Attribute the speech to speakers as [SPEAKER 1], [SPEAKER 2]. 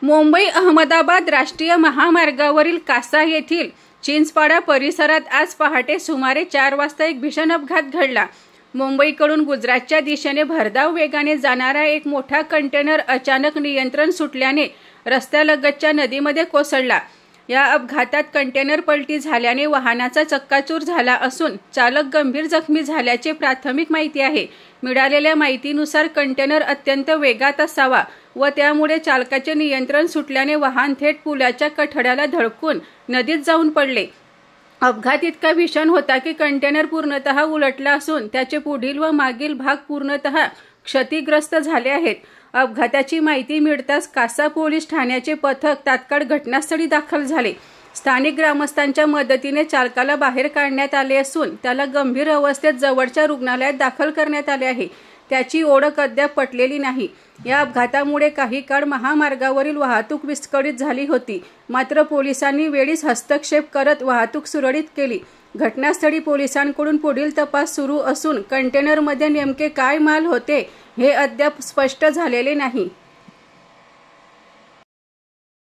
[SPEAKER 1] मुंबई अहमदाबाद राष्ट्रीय महामार्गावरील कासा येथील चिंचपाडा परिसरात आज पहाटे सुमारे 4 वाजता एक भीषण अपघात घडला। मुंबईकडून गुजरातच्या दिशेने भरधाव वेगाने जाणारा एक मोठा कंटेनर अचानक नियंत्रण सुटल्याने रस्त्यालगतच्या नदीमध्ये कोसळला। या अपघातात कंटेनर पलटी झाल्याने वाहनाचा चक्काचूर झाला असून चालक गंभीर जखमी झाल्याचे प्राथमिक माहिती आहे। मिळालेल्या माहितीनुसार कंटेनर अत्यंत वेगात असावा व त्यामुळे चालकाचे नियंत्रण सुटल्याने वाहन थेट पुलाच्या कठड्याला धडकून नदीत जाऊन पडले। अपघात इतका भीषण होता की कंटेनर पूर्णतः उलटला असून त्याचे पुढील व मागील भाग पूर्णतः क्षतिग्रस्त झाले आहेत। अपघाताची माहिती मिळताच कासा पोलीस ठाण्याचे पथक तात्काळ घटनास्थळी दाखल झाले। स्थानिक ग्रामस्थांच्या मदतीने चालकाला बाहेर काढण्यात आले असून त्याला गंभीर अवस्थेत जवळच्या रुग्णालयात दाखल करण्यात आले आहे। त्याची ओळख अद्याप पटलेली नाही। या अपघातामुळे काही काळ महामार्गावरील वाहतूक विस्कळीत झाली होती, मात्र पोलिसांनी वेळीच हस्तक्षेप करत वाहतूक सुरळीत केली। घटनास्थळी पोलिसांकडून पुढील तपास सुरू असून कंटेनरमध्ये नेमके काय माल होते हे अद्याप स्पष्ट झालेले नाही।